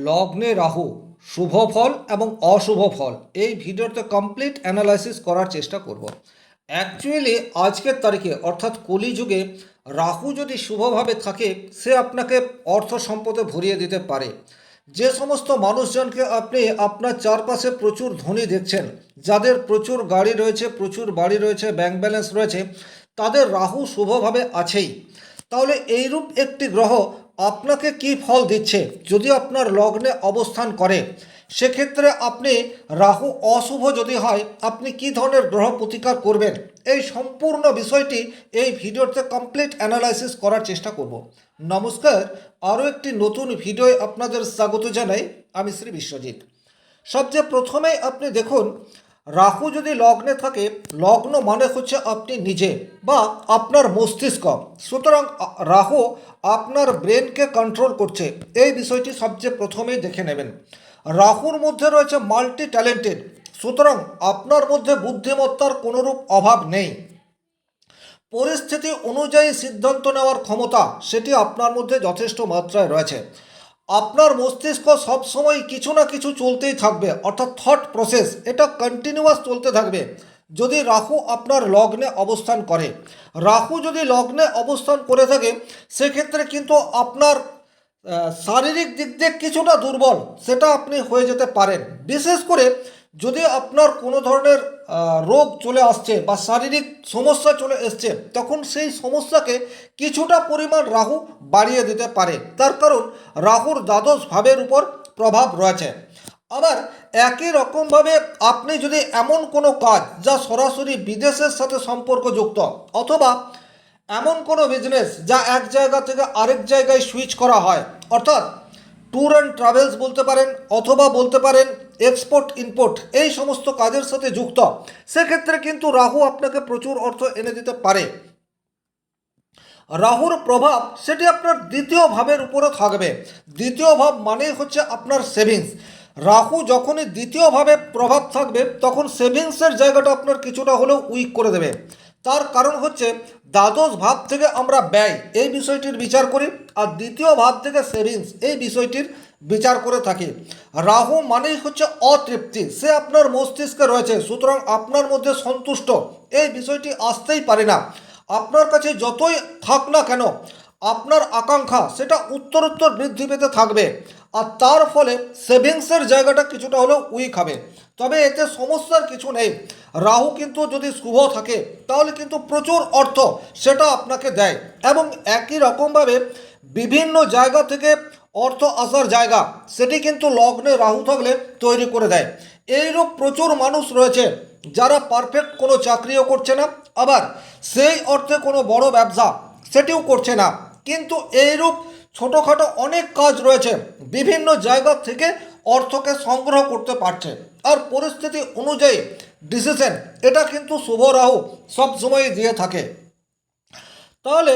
লগ্নে রাহু শুভ ফল এবং অশুভ ফল এই ভিডিওতে কমপ্লিট অ্যানালাইসিস করার চেষ্টা করব। অ্যাকচুয়ালি আজকের তারিখে অর্থাৎ কলিযুগে রাহু যদি শুভভাবে থাকে সে আপনাকে অর্থ সম্পদে ভরিয়ে দিতে পারে। যে সমস্ত মানুষজনকে আপনি আপনার চারপাশে প্রচুর ধনী দেখছেন, যাদের প্রচুর গাড়ি রয়েছে, প্রচুর বাড়ি রয়েছে, ব্যাংক ব্যালেন্স রয়েছে, তাদের রাহু শুভভাবে আছেই। তাহলে এইরূপ একটি গ্রহ আপনাকে কি ফল দিচ্ছে যদি আপনার লগ্নে অবস্থান করে, সেক্ষেত্রে আপনি রাহু অশুভ যদি হয় আপনি কি ধরনের গ্রহ প্রতিকার করবেন, এই সম্পূর্ণ বিষয়টি এই ভিডিওতে কমপ্লিট অ্যানালাইসিস করার চেষ্টা করব। নমস্কার, আরও একটি নতুন ভিডিওয় আপনাদের স্বাগত জানাই। আমি শ্রী বিশ্বজিৎ। সবচেয়ে প্রথমেই আপনি দেখুন, রাহু যদি লগ্নে থাকে, লগ্ন মানে হচ্ছে আপনি নিজে বা আপনার মস্তিষ্ক। সুতরাং রাহু আপনার ব্রেনকে কন্ট্রোল করছে, এই বিষয়টি সবচেয়ে প্রথমেই দেখে নেবেন। রাহুর মধ্যে রয়েছে মাল্টি ট্যালেন্টেড, সুতরাং আপনার মধ্যে বুদ্ধিমত্তার কোনোরূপ অভাব নেই। পরিস্থিতি অনুযায়ী সিদ্ধান্ত নেওয়ার ক্ষমতা সেটি আপনার মধ্যে যথেষ্ট মাত্রায় রয়েছে। আপনার মস্তিষ্ক সবসময় কিছু না কিছু চলতেই থাকবে, অর্থাৎ থট প্রসেস এটা কন্টিনিউয়াস চলতে থাকবে যদি রাহু আপনার লগ্নে অবস্থান করে। রাহু যদি লগ্নে অবস্থান করে থাকে সেক্ষেত্রে কিন্তু আপনার শারীরিক দিক দিয়ে কিছুটা দুর্বল সেটা আপনি হয়ে যেতে পারেন। বিশেষ করে যদি আপনার কোনো ধরনের রোগ চলে আসছে বা শারীরিক সমস্যা চলে এসছে, তখন সেই সমস্যাকে কিছুটা পরিমাণ রাহু বাড়িয়ে দিতে পারে। তার কারণ রাহুর দ্বাদশ ভাবের উপর প্রভাব রয়েছে। আবার একই রকমভাবে আপনি যদি এমন কোনো কাজ যা সরাসরি বিদেশের সাথে সম্পর্কযুক্ত, অথবা এমন কোনো বিজনেস যা এক জায়গা থেকে আরেক জায়গায় সুইচ করা হয়, অর্থাৎ ট্যুর অ্যান্ড ট্রাভেলস বলতে পারেন, অথবা বলতে পারেন এক্সপোর্ট ইম্পোর্ট, এই সমস্ত কাজের সাথে যুক্ত, সেক্ষেত্রে কিন্তু রাহু আপনাকে প্রচুর অর্থ এনে দিতে পারে। রাহুর প্রভাব সেটি আপনার দ্বিতীয় ভাবের উপরে থাকবে। দ্বিতীয় ভাব মানেই হচ্ছে আপনার সেভিংস। রাহু যখনই দ্বিতীয়ভাবে প্রভাব থাকবে তখন সেভিংসের জায়গাটা আপনার কিছুটা হলেও উইক করে দেবে। তার কারণ হচ্ছে দ্বাদশ ভাব থেকে আমরা ব্যয় এই বিষয়টির বিচার করি, আর দ্বিতীয় ভাব থেকে সেভিংস এই বিষয়টির বিচার করে থাকি। রাহু মানেই হচ্ছে অতৃপ্তি, সে আপনার মস্তিষ্কে রয়েছে, সুতরাং আপনার মধ্যে সন্তুষ্ট এই বিষয়টি আসতেই পারে না। আপনার কাছে যতই থাক না কেন আপনার আকাঙ্ক্ষা সেটা উত্তরোত্তর বৃদ্ধি পেতে থাকবে, আর তার ফলে সেভিংসের জায়গাটা কিছুটা হলেও উইক হবে। তবে এতে সমস্যার কিছু নেই। রাহু কিন্তু যদি শুভ থাকে তাহলে কিন্তু প্রচুর অর্থ সেটা আপনাকে দেয়, এবং একই রকমভাবে বিভিন্ন জায়গা থেকে অর্থ আসার জায়গা সেটি কিন্তু লগ্নে রাহু থাকলে তৈরি করে দেয়। এইরূপ প্রচুর মানুষ রয়েছে যারা পারফেক্ট কোনো চাকরিও করছে না, আবার সেই অর্থে কোনো বড় ব্যবসা সেটিও করছে না, কিন্তু এইরূপ ছোটোখাটো অনেক কাজ রয়েছে, বিভিন্ন জায়গা থেকে অর্থকে সংগ্রহ করতে পারছে। আর পরিস্থিতি অনুযায়ী ডিসিশন এটা কিন্তু শুভ রাহু সবসময়ই দিয়ে থাকে। তাহলে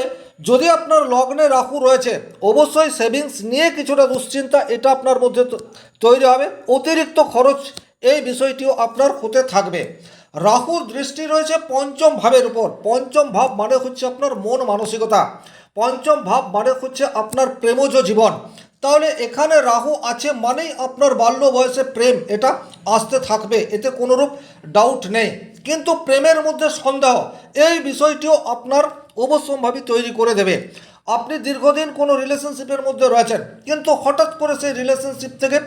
যদি আপনার লগ্নে রাহু রয়েছে, অবশ্যই সেভিংস নিয়ে কিছুটা দুশ্চিন্তা এটা আপনার মধ্যে তৈরি হবে। অতিরিক্ত খরচ এই বিষয়টিও আপনার হতে থাকবে। রাহুর দৃষ্টি রয়েছে পঞ্চম ভাবের উপর। পঞ্চম ভাব মানে হচ্ছে আপনার মন মানসিকতা, পঞ্চম ভাব মানে হচ্ছে আপনার প্রেমজ জীবন। তাহলে এখানে রাহু আছে মানেই আপনার বাল্য বয়সে প্রেম এটা আসতে থাকবে, এতে কোনোরূপ ডাউট নেই। কিন্তু প্রেমের মধ্যে সন্দেহ এই বিষয়টিও আপনার অবশ্যম্ভাবী তৈরি করে দেবে। আপনি দীর্ঘদিন কোনো রিলেশনশিপের মধ্যে রয়েছেন, কিন্তু হঠাৎ করে সেই রিলেশনশিপ থেকে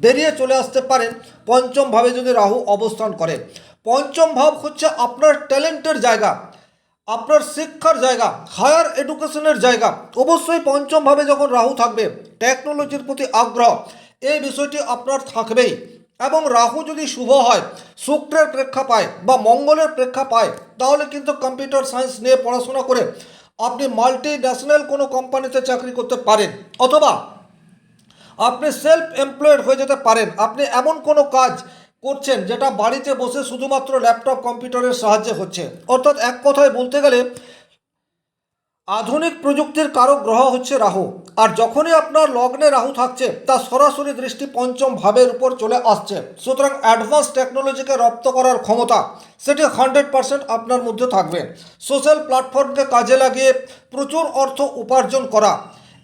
বেরিয়ে চলে আসতে পারেন পঞ্চম ভাবে যদি রাহু অবস্থান করে। পঞ্চম ভাব হচ্ছে আপনার ট্যালেন্টের জায়গা, আপনার শিক্ষার জায়গা, হায়ার এডুকেশনের জায়গা। অবশ্যই পঞ্চম ভাবে যখন রাহু থাকবে টেকনোলজির প্রতি আগ্রহ এই বিষয়টি আপনার থাকবেই। এবং রাহু যদি শুভ হয়, শুক্রের প্রেক্ষা পায় বা মঙ্গলের প্রেক্ষা পায়, তাহলে কিন্তু কম্পিউটার সায়েন্স নিয়ে পড়াশোনা করে আপনি মাল্টি ন্যাশনাল কোনো কোম্পানিতে চাকরি করতে পারেন, অথবা আপনি সেলফ এমপ্লয়েড হয়ে যেতে পারেন। আপনি এমন কোনো কাজ করছেন যেটা বাড়িতে বসে শুধুমাত্র ল্যাপটপ কম্পিউটারের সাহায্যে হচ্ছে। অর্থাৎ এক কথায় বলতে গেলে আধুনিক প্রযুক্তির কারক গ্রহ হচ্ছে রাহু। আর যখনই আপনার লগ্নে রাহু থাকছে তার সরাসরি দৃষ্টি পঞ্চম ভাবের উপর চলে আসছে, সুতরাং অ্যাডভান্স টেকনোলজিকে রপ্ত করার ক্ষমতা সেটি 100% আপনার মধ্যে থাকবে। সোশ্যাল প্ল্যাটফর্মকে কাজে লাগিয়ে প্রচুর অর্থ উপার্জন করা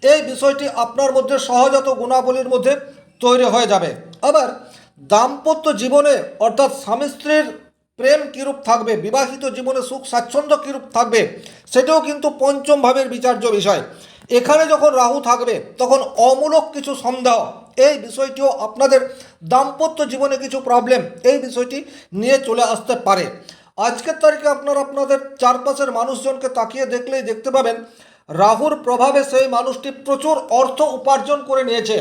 এই বিষয়টি আপনার মধ্যে সহজাত গুণাবলীর মধ্যে তৈরি হয়ে যাবে। আবার দাম্পত্য জীবনে অর্থাৎ স্বামী স্ত্রীর প্রেম কীরূপ থাকবে, বিবাহিত জীবনে সুখ স্বাচ্ছন্দ্য কীরূপ থাকবে, সেটাও কিন্তু পঞ্চম ভাবের বিচার্য বিষয়। এখানে যখন রাহু থাকবে তখন অমূলক কিছু সন্দেহ, এই বিষয়টিও আপনাদের দাম্পত্য জীবনে কিছু প্রবলেম, এই বিষয়টি নিয়ে চলে আসতে পারে। আজকের তারিখে আপনারা আপনাদের চারপাশের মানুষজনকে তাকিয়ে দেখলেই দেখতে পাবেন রাহুর প্রভাবে সেই মানুষটি প্রচুর অর্থ উপার্জন করে নিয়েছে।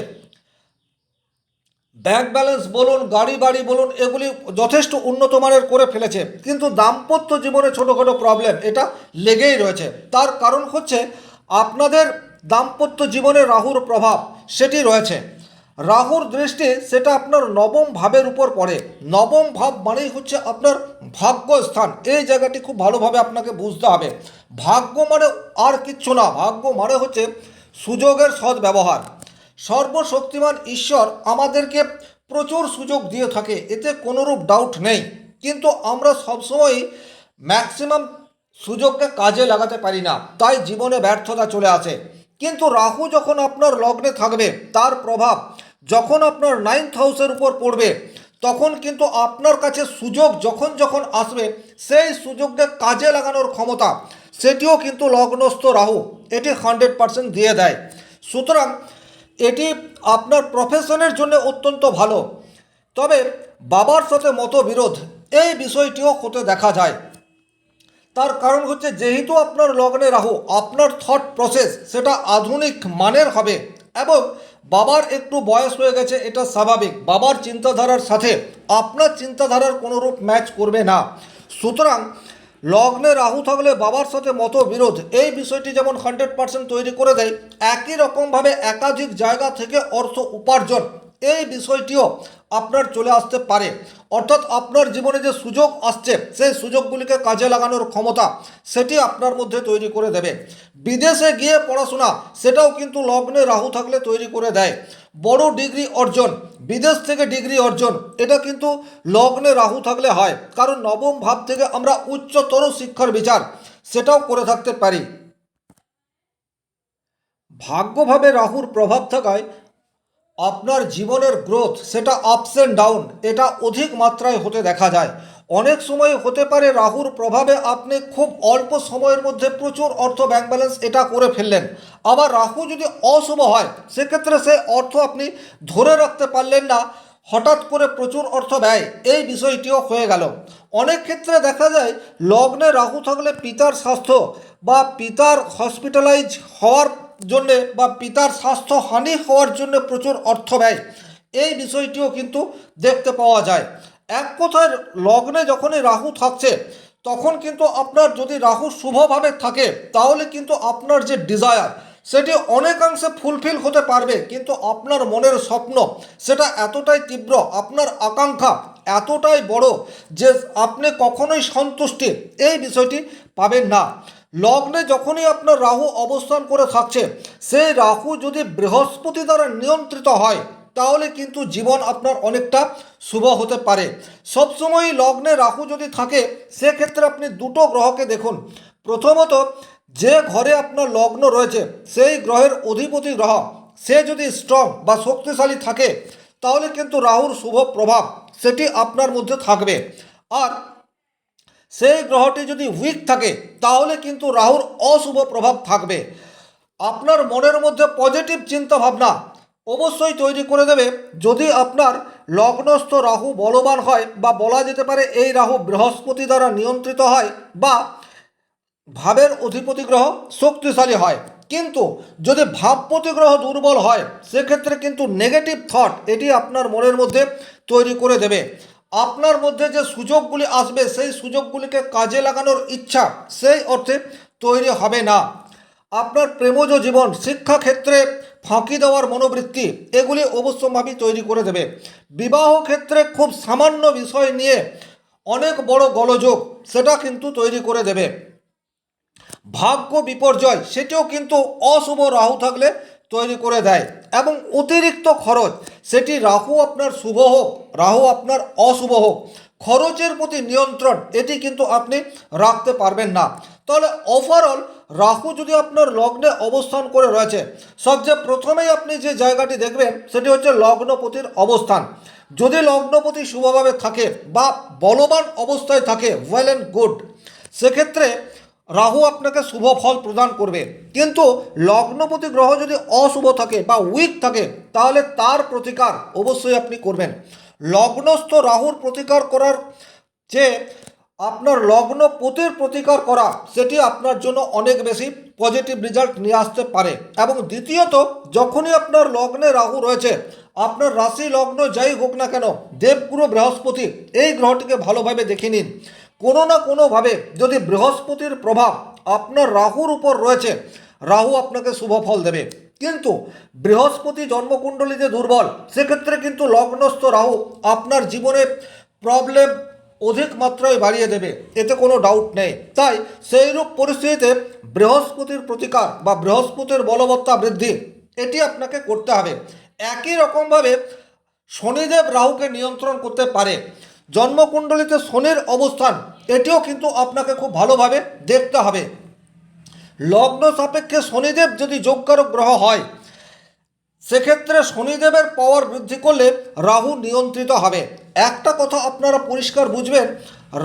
ব্যাংক ব্যালেন্স বলুন, গাড়ি বাড়ি বলুন, এগুলি যথেষ্ট উন্নত মানের করে ফেলেছে, কিন্তু দাম্পত্য জীবনে ছোটোখাটো প্রবলেম এটা লেগেই রয়েছে। তার কারণ হচ্ছে আপনাদের দাম্পত্য জীবনে রাহুর প্রভাব সেটি রয়েছে। রাহুর দৃষ্টি সেটা আপনার নবম ভাবের উপর পড়ে। নবম ভাব মানেই হচ্ছে আপনার ভাগ্য স্থান। এই জায়গাটি খুব ভালোভাবে আপনাকে বুঝতে হবে। ভাগ্য মানে আর কিচ্ছু না, ভাগ্য মানে হচ্ছে সুযোগের সদ্ব্যবহার। সর্বশক্তিমান ঈশ্বর আমাদেরকে প্রচুর সুযোগ দিয়ে থাকে, এতে কোনোরূপ ডাউট নেই, কিন্তু আমরা সবসময় ম্যাক্সিমাম সুযোগকে কাজে লাগাতে পারি না, তাই জীবনে ব্যর্থতা চলে আসে। কিন্তু রাহু যখন আপনার লগ্নে থাকবে, তার প্রভাব যখন আপনার 9th হাউসের উপর পড়বে, তখন কিন্তু আপনার কাছে সুযোগ যখন যখন আসবে, সেই সুযোগকে কাজে লাগানোর ক্ষমতা সেটিও কিন্তু লগ্নস্থ রাহু এটি 100% দিয়ে দেয়। সুতরাং এটি আপনার প্রফেশনের জন্য অত্যন্ত ভালো। তবে বাবার সাথে মতবিরোধ এই বিষয়টিও হতে দেখা যায়। তার কারণ হচ্ছে যেহেতু আপনার লগ্নে রাহু, আপনার থট প্রসেস সেটা আধুনিক মানের হবে এবং বাবার একটু বয়স হয়ে গেছে, এটা স্বাভাবিক। বাবার চিন্তাধারার সাথে আপনার চিন্তাধারার কোনোরূপ ম্যাচ করবে না। সুতরাং লগ্নে রাহু থাকলে বাবার সাথে মতবিরোধ এই বিষয়টি যেমন 100% তৈরি করে দেয়, একই রকমভাবে একাধিক জায়গা থেকে অর্থ উপার্জন এই বিষয়টিও আপনার চলে আসতে পারে। অর্থাৎ আপনার জীবনে যে সুযোগ আসছে, সেই সুযোগগুলিকে কাজে লাগানোর ক্ষমতা সেটি আপনার মধ্যে তৈরি করে দেবে। বিদেশে গিয়ে পড়াশোনা সেটাও কিন্তু লগ্নে রাহু থাকলে তৈরি করে দেয়। বড় ডিগ্রি অর্জন, বিদেশ থেকে ডিগ্রি অর্জন, এটা কিন্তু লগ্নে রাহু থাকলে হয়, কারণ নবম ভাব থেকে আমরা উচ্চতর শিক্ষার বিচার সেটাও করে থাকতে পারি। ভাগ্যভাবে রাহুর প্রভাব থাকায় আপনার জীবনের গ্রোথ সেটা আপস অ্যান্ড ডাউন এটা অধিক মাত্রায় হতে দেখা যায়। অনেক সময় হতে পারে রাহুর প্রভাবে আপনি খুব অল্প সময়ের মধ্যে প্রচুর অর্থ ব্যাংক ব্যালেন্স এটা করে ফেললেন। আবার রাহু যদি অশুভ হয়, সেক্ষেত্রে সে অর্থ আপনি ধরে রাখতে পারলেন না, হঠাৎ করে প্রচুর অর্থ ব্যয় এই বিষয়টিও হয়ে গেল। অনেক ক্ষেত্রে দেখা যায় লগ্নে রাহু থাকলে পিতার স্বাস্থ্য বা পিতার হসপিটালাইজ হওয়ার জন্যে বা পিতার স্বাস্থ্যহানি হওয়ার জন্য প্রচুর অর্থ ব্যয় এই বিষয়টিও কিন্তু দেখতে পাওয়া যায়। এক কথায় লগ্নে যখনই রাহু থাকছে, তখন কিন্তু আপনার যদি রাহু শুভভাবে থাকে, তাহলে কিন্তু আপনার যে ডিজায়ার সেটি অনেকাংশে ফুলফিল হতে পারবে, কিন্তু আপনার মনের স্বপ্ন সেটা এতটাই তীব্র, আপনার আকাঙ্ক্ষা এতটাই বড় যে আপনি কখনোই সন্তুষ্টি এই বিষয়টি পাবেন না। লগ্নে যখনই আপনার রাহু অবস্থান করে থাকছে, সেই রাহু যদি বৃহস্পতি দ্বারা নিয়ন্ত্রিত হয়, তাহলে কিন্তু জীবন আপনার অনেকটা শুভ হতে পারে। সবসময়ই লগ্নে রাহু যদি থাকে, সেক্ষেত্রে আপনি দুটো গ্রহকে দেখুন। প্রথমত, যে ঘরে আপনার লগ্ন রয়েছে সেই গ্রহের অধিপতি গ্রহ সে যদি স্ট্রং বা শক্তিশালী থাকে, তাহলে কিন্তু রাহুর শুভ প্রভাব সেটি আপনার মধ্যে থাকবে। আর সেই গ্রহটি যদি উইক থাকে, তাহলে কিন্তু রাহুর অশুভ প্রভাব থাকবে। আপনার মনের মধ্যে পজিটিভ চিন্তা ভাবনা অবশ্যই তৈরি করে দেবে যদি আপনার লগ্নস্থ রাহু বলবান হয়, বা বলা যেতে পারে এই রাহু বৃহস্পতি দ্বারা নিয়ন্ত্রিত হয়, বা ভাবের অধিপতি গ্রহ শক্তিশালী হয়। কিন্তু যদি ভাবপতি গ্রহ দুর্বল হয়, সেক্ষেত্রে কিন্তু নেগেটিভ থট এটি আপনার মনের মধ্যে তৈরি করে দেবে। আপনার মধ্যে যে সুযোগগুলি আসবে, সেই সুযোগগুলিকে কাজে লাগানোর ইচ্ছা সেই অর্থে তৈরি হবে না। আপনার প্রেমজ জীবন, শিক্ষাক্ষেত্রে ফাঁকি দেওয়ার মনোবৃত্তি এগুলি অবশ্যম্ভাবী তৈরি করে দেবে। বিবাহ ক্ষেত্রে খুব সামান্য বিষয় নিয়ে অনেক বড় গোলযোগ সেটা কিন্তু তৈরি করে দেবে। ভাগ্য বিপর্যয় সেটিও কিন্তু অশুভ রাহু থাকলে তৈরি করে দেয়, এবং অতিরিক্ত খরচ সেটি রাহু আপনার শুভ হোক, রাহু আপনার অশুভ হোক, খরচের প্রতি নিয়ন্ত্রণ এটি কিন্তু আপনি রাখতে পারবেন না। তাহলে ওভারঅল রাহু যদি আপনার লগ্নে অবস্থান করে রয়েছে, সবচেয়ে প্রথমেই আপনি যে জায়গাটি দেখবেন সেটি হচ্ছে লগ্নপতির অবস্থান। যদি লগ্নপতি শুভভাবে থাকে বা বলবান অবস্থায় থাকে, ওয়েল অ্যান্ড গুড, সেক্ষেত্রে রাহু আপনাকে শুভ ফল প্রদান করবে। কিন্তু লগ্নপতি গ্রহ যদি অশুভ থাকে বা উইক থাকে, তাহলে তার প্রতিকার অবশ্যই আপনি করবেন। লগ্নস্থ রাহুর প্রতিকার করার যে আপনার লগ্নপতির প্রতিকার করা, সেটি আপনার জন্য অনেক বেশি পজিটিভ রেজাল্ট নিয়ে আসতে পারে। এবং দ্বিতীয়ত, যখনই আপনার লগ্নে রাহু রয়েছে, আপনার রাশি লগ্ন যাই হোক না কেন, দেবগুরু বৃহস্পতি এই গ্রহটিকে ভালোভাবে দেখে নিন। কোনো না কোনোভাবে যদি বৃহস্পতির প্রভাব আপনার রাহুর উপর রয়েছে, রাহু আপনাকে শুভ ফল দেবে। কিন্তু বৃহস্পতি জন্মকুণ্ডলীতে দুর্বল, সেক্ষেত্রে কিন্তু লগ্নস্থ রাহু আপনার জীবনে প্রবলেম অধিক মাত্রায় বাড়িয়ে দেবে, এতে কোনো ডাউট নেই। তাই সেইরূপ পরিস্থিতিতে বৃহস্পতির প্রতিকার বা বৃহস্পতির বলবত্তা বৃদ্ধি এটি আপনাকে করতে হবে। একই রকমভাবে শনিদেব রাহুকে নিয়ন্ত্রণ করতে পারে। জন্মকুণ্ডলীতে শনির অবস্থান এটিও কিন্তু আপনাকে খুব ভালোভাবে দেখতে হবে। লগ্ন সাপেক্ষে শনিদেব যদি যোগকারক গ্রহ হয়, সেক্ষেত্রে শনিদেবের পাওয়ার বৃদ্ধি করলে রাহু নিয়ন্ত্রিত হবে। একটা কথা আপনারা পরিষ্কার বুঝবেন,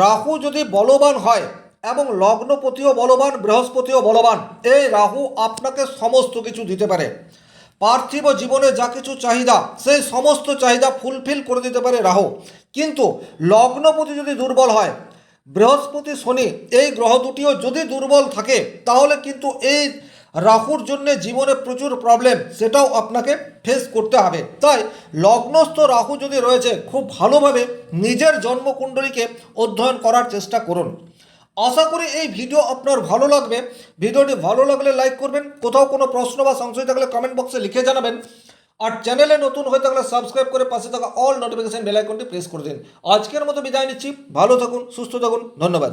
রাহু যদি বলবান হয় এবং লগ্নপতিও বলবান, বৃহস্পতিও বলবান, এই রাহু আপনাকে সমস্ত কিছু দিতে পারে। পার্থিব জীবনে যা কিছু চাহিদা, সেই সমস্ত চাহিদা ফুলফিল করে দিতে পারে রাহু। কিন্তু লগ্নপতি যদি দুর্বল হয়, বৃহস্পতি শনি এই গ্রহ দুটিও যদি দুর্বল থাকে, তাহলে কিন্তু এই রাহুর জন্য জীবনে প্রচুর প্রবলেম সেটাও আপনাকে ফেস করতে হবে। তাই লগ্নস্থ রাহু যদি রয়েছে, খুব ভালোভাবে নিজের জন্মকুণ্ডলীকে অধ্যয়ন করার চেষ্টা করুন। আশা করি এই ভিডিও আপনার ভালো লাগবে। ভিডিওটি ভালো লাগলে লাইক করবেন, কোথাও কোনো প্রশ্ন বা সংশয় থাকলে কমেন্ট বক্সে লিখে জানাবেন। আর চ্যানেলে নতুন হয়ে থাকলে সাবস্ক্রাইব করে পাশে থাকা অল নোটিফিকেশন বেল আইকনটি প্রেস করে দিন। আজকের মতো বিদায় নিচ্ছি, ভালো থাকুন, সুস্থ থাকুন, ধন্যবাদ।